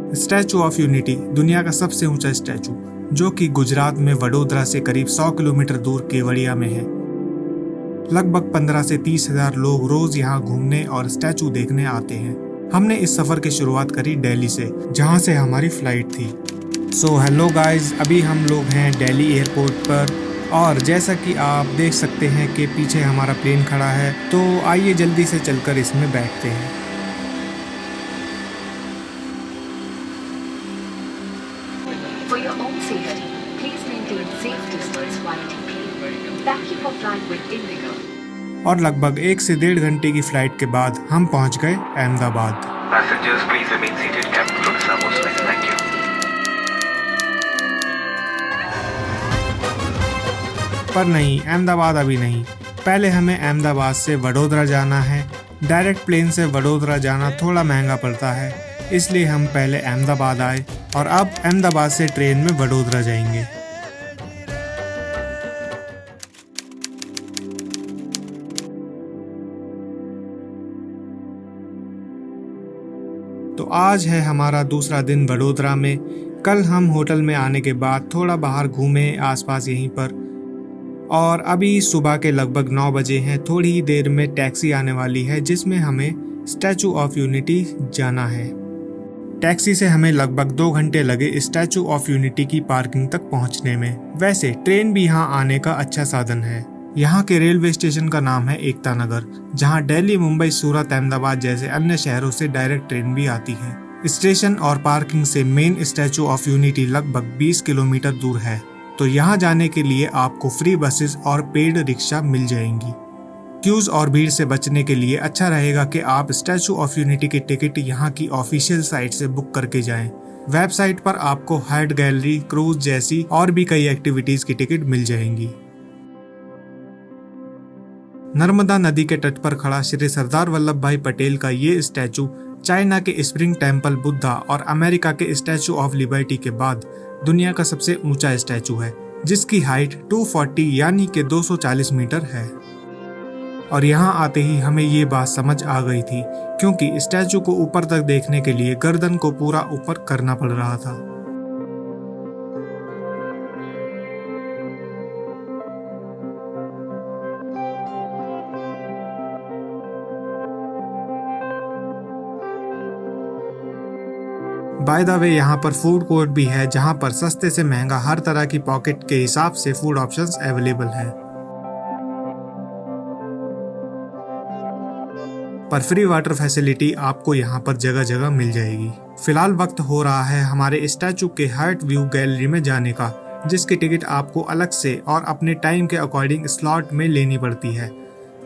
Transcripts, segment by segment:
Statue of unity दुनिया का सबसे ऊंचा स्टैचू, जो कि गुजरात में वडोदरा से करीब 100 किलोमीटर दूर केवड़िया में है। लगभग 15 से 30 हजार लोग रोज यहाँ घूमने और स्टैचू देखने आते हैं। हमने इस सफर की शुरुआत करी दिल्ली से, जहाँ से हमारी फ्लाइट थी। सो हेलो गाइज, अभी हम लोग हैं दिल्ली एयरपोर्ट पर और जैसा कि आप देख सकते हैं कि पीछे हमारा प्लेन खड़ा है, तो आइए जल्दी से चलकर इसमें बैठते हैं। For your own safety, please maintain safe distance while taking. Thank you for flying with Indigo. और लगभग 1 से 1.5 घंटे की फ्लाइट के बाद हम पहुंच गए Ahmedabad. Passengers, please remain seated. Captain Professor Muslim, thank you. पर नहीं, अहमदाबाद अभी नहीं। पहले हमें अहमदाबाद से वडोदरा जाना है। डायरेक्ट प्लेन से वडोदरा जाना थोड़ा महंगा पड़ता है, इसलिए हम पहले अहमदाबाद आए और अब अहमदाबाद से ट्रेन में वडोदरा जाएंगे। तो आज है हमारा दूसरा दिन वडोदरा में। कल हम होटल में आने के बाद थोड़ा बाहर घूमे आसपास यहीं पर, और अभी सुबह के लगभग 9 बजे हैं। थोड़ी ही देर में टैक्सी आने वाली है जिसमें हमें स्टैचू ऑफ यूनिटी जाना है। टैक्सी से हमें लगभग 2 घंटे लगे स्टैचू ऑफ यूनिटी की पार्किंग तक पहुंचने में। वैसे ट्रेन भी यहाँ आने का अच्छा साधन है। यहाँ के रेलवे स्टेशन का नाम है एकता नगर, जहाँ दिल्ली, मुंबई, सूरत, अहमदाबाद जैसे अन्य शहरों से डायरेक्ट ट्रेन भी आती है। स्टेशन और पार्किंग से मेन स्टैचू ऑफ यूनिटी लगभग 20 किलोमीटर दूर है, तो यहाँ जाने के लिए आपको फ्री बसेस और पेड रिक्शा मिल जाएंगी। क्यूज और भीड़ से बचने के लिए अच्छा रहेगा कि आप स्टैचू ऑफ यूनिटी की टिकट यहाँ की ऑफिशियल साइट से बुक करके जाएं। वेबसाइट पर आपको हार्ट गैलरी, क्रूज जैसी और भी कई एक्टिविटीज की टिकट मिल जाएंगी। नर्मदा नदी के तट पर खड़ा श्री सरदार वल्लभ भाई पटेल का ये स्टैचू चाइना के स्प्रिंग टेम्पल बुद्धा और अमेरिका के स्टैचू ऑफ लिबर्टी के बाद दुनिया का सबसे ऊंचा स्टैचू है, जिसकी हाइट 240 यानी कि 240 मीटर है। और यहाँ आते ही हमें ये बात समझ आ गई थी, क्योंकि स्टैचू को ऊपर तक देखने के लिए गर्दन को पूरा ऊपर करना पड़ रहा था। बाय द वे, यहाँ पर फूड कोर्ट भी है, जहाँ पर सस्ते से महंगा हर तरह की पॉकेट के हिसाब से फूड ऑप्शंस अवेलेबल है। पर फ्री वाटर फैसिलिटी आपको यहाँ पर जगह जगह मिल जाएगी। फिलहाल वक्त हो रहा है हमारे स्टैचू के हार्ट व्यू गैलरी में जाने का, जिसकी टिकट आपको अलग से और अपने टाइम के अकॉर्डिंग स्लॉट में लेनी पड़ती है।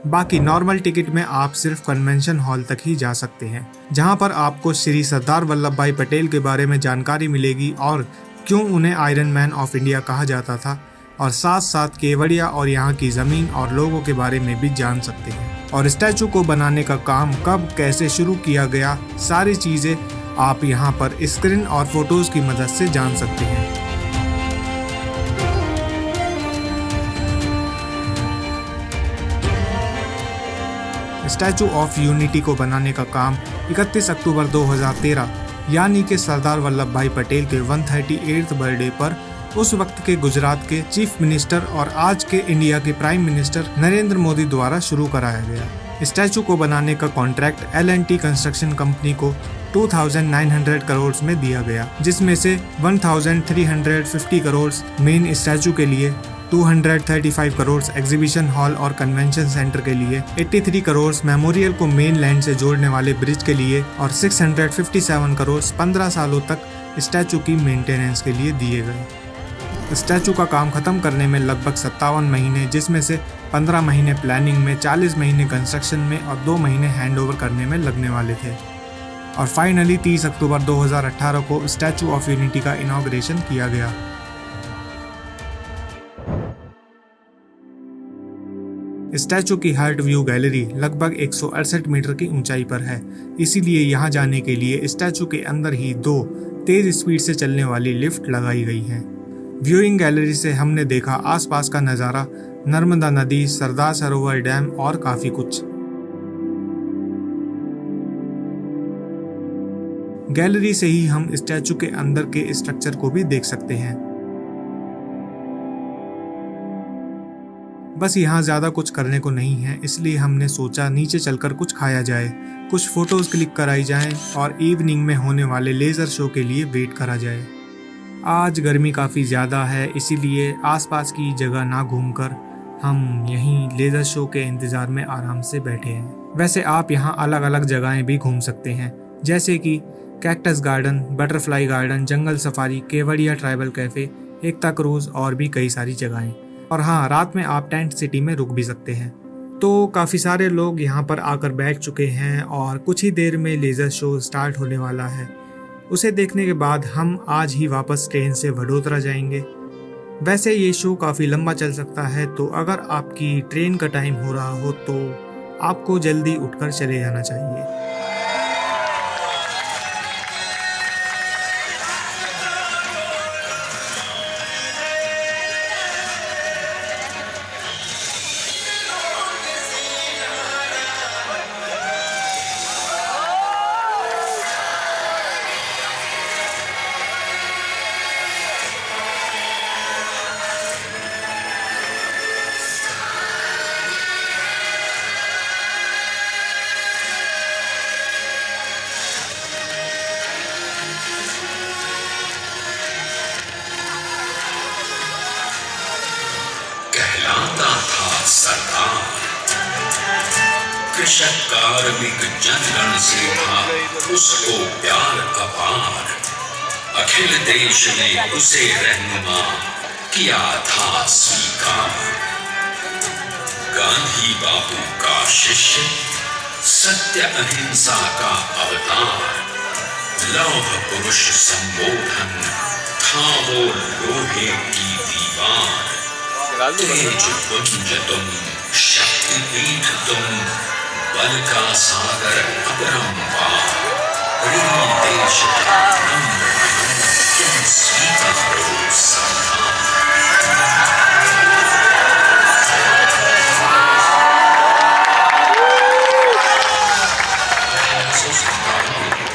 बाकी नॉर्मल टिकट में आप सिर्फ कन्वेंशन हॉल तक ही जा सकते हैं, जहां पर आपको श्री सरदार वल्लभ भाई पटेल के बारे में जानकारी मिलेगी और क्यों उन्हें आयरन मैन ऑफ इंडिया कहा जाता था, और साथ साथ केवड़िया और यहाँ की ज़मीन और लोगों के बारे में भी जान सकते हैं। और स्टैचू को बनाने का काम कब कैसे शुरू किया गया, सारी चीज़ें आप यहाँ पर स्क्रीन और फोटोज़ की मदद से जान सकते हैं। स्टैचू ऑफ यूनिटी को बनाने का काम 31 अक्टूबर 2013 यानी कि सरदार वल्लभ भाई पटेल के 138th बर्थडे पर उस वक्त के गुजरात के चीफ मिनिस्टर और आज के इंडिया के प्राइम मिनिस्टर नरेंद्र मोदी द्वारा शुरू कराया गया। स्टैचू को बनाने का कॉन्ट्रैक्ट L&T कंस्ट्रक्शन कंपनी को 2,900 करोड़ में दिया गया, जिसमें से 1,350 करोड़ मेन स्टैचू के लिए, 235 करोड़ एग्जीबिशन हॉल और कन्वेंशन सेंटर के लिए, 83 करोड़ मेमोरियल को मेन लैंड से जोड़ने वाले ब्रिज के लिए और 657 करोड़ 15 सालों तक स्टैचू की मेंटेनेंस के लिए दिए गए। स्टैचू का काम खत्म करने में लगभग 57 महीने, जिसमें से 15 महीने प्लानिंग में, 40 महीने कंस्ट्रक्शन में और 2 महीने हैंडओवर करने में लगने वाले थे। और फाइनली 30 अक्टूबर 2018 को स्टैचू ऑफ यूनिटी का इनॉग्रेशन किया गया। स्टैचू की हार्ट व्यू गैलरी लगभग 168 मीटर की ऊंचाई पर है, इसीलिए यहाँ जाने के लिए स्टैचू के अंदर ही 2 तेज स्पीड से चलने वाली लिफ्ट लगाई गई हैं। व्यूइंग गैलरी से हमने देखा आसपास का नज़ारा, नर्मदा नदी, सरदार सरोवर डैम और काफ़ी कुछ। गैलरी से ही हम स्टैचू के अंदर के स्ट्रक्चर को भी देख सकते हैं। बस यहाँ ज़्यादा कुछ करने को नहीं है, इसलिए हमने सोचा नीचे चलकर कुछ खाया जाए, कुछ फोटोज़ क्लिक कराई जाएं और इवनिंग में होने वाले लेज़र शो के लिए वेट करा जाए। आज गर्मी काफ़ी ज़्यादा है, इसीलिए आसपास की जगह ना घूमकर हम यहीं लेज़र शो के इंतज़ार में आराम से बैठे हैं। वैसे आप यहाँ अलग अलग जगहें भी घूम सकते हैं, जैसे कि कैक्टस गार्डन, बटरफ्लाई गार्डन, जंगल सफारी, केवड़िया ट्राइबल कैफ़े, एकता क्रूज और भी कई सारी जगहें। और हाँ, रात में आप टेंट सिटी में रुक भी सकते हैं। तो काफ़ी सारे लोग यहाँ पर आकर बैठ चुके हैं और कुछ ही देर में लेज़र शो स्टार्ट होने वाला है। उसे देखने के बाद हम आज ही वापस ट्रेन से वडोदरा जाएंगे। वैसे ये शो काफ़ी लंबा चल सकता है, तो अगर आपकी ट्रेन का टाइम हो रहा हो तो आपको जल्दी उठकर चले जाना चाहिए। कहलाता था सरदार, कृषक कार्मिक जनगण से था उसको प्यार अपार। अखिल देश ने उसे रहनुमा किया था स्वीकार। गांधी बापू का शिष्य, सत्य अहिंसा का अवतार। लौह पुरुष संबोधन था वो लोहे की दीवार। तेज पुंज तुम, शक्तिपीठ तुम, बल का सागर अपरंपार। देश का नम्र तुम स्वीकारो सरदार।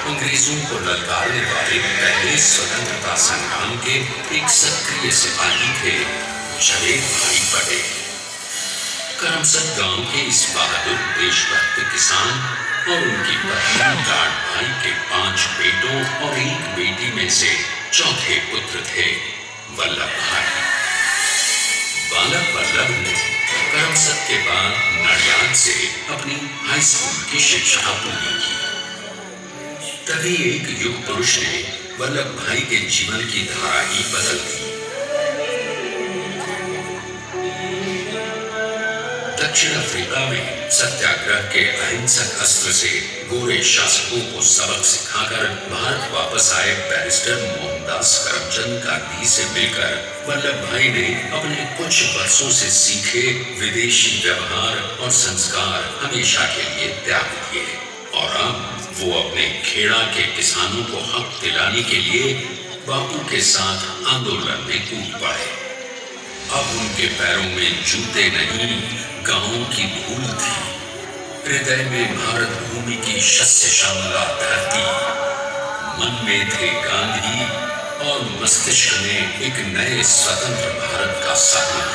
अंग्रेजों को ललकारने वाले पहले स्वतंत्रता संग्राम के एक सक्रिय सिपाही थे जावेद भाई पटेल। करमसद गांव के इस बहादुर देशभक्त किसान और उनकी पत्नी डाट भाई के 5 बेटों और 1 बेटी में से चौथे पुत्र थे वल्लभ भाई। बालक वल्लभ ने करमसद के बाद नडियाद से अपनी हाई स्कूल की शिक्षा पूरी की। तभी एक युग पुरुष ने वल्लभ भाई के जीवन की धारा ही बदल दी। दक्षिण अफ्रीका में सत्याग्रह के अहिंसक अस्त्र से गोरे शासकों को सबक सिखाकर भारत वापस आए बैरिस्टर मोहनदास करमचंद गांधी से मिलकर वल्लभ भाई ने अपने कुछ वर्षों से सीखे विदेशी व्यवहार और संस्कार हमेशा के लिए त्याग दिए और अब वो अपने खेड़ा के किसानों को हक दिलाने के लिए बापू के साथ आंदोलन में कूद पड़े। अब उनके पैरों में जूते नहीं, गांवों की धूल थी। हृदय में भारत भूमि की शस्य श्यामला धरती। मन में थे गांधी और मस्तिष्क में एक नए स्वतंत्र भारत का सपना।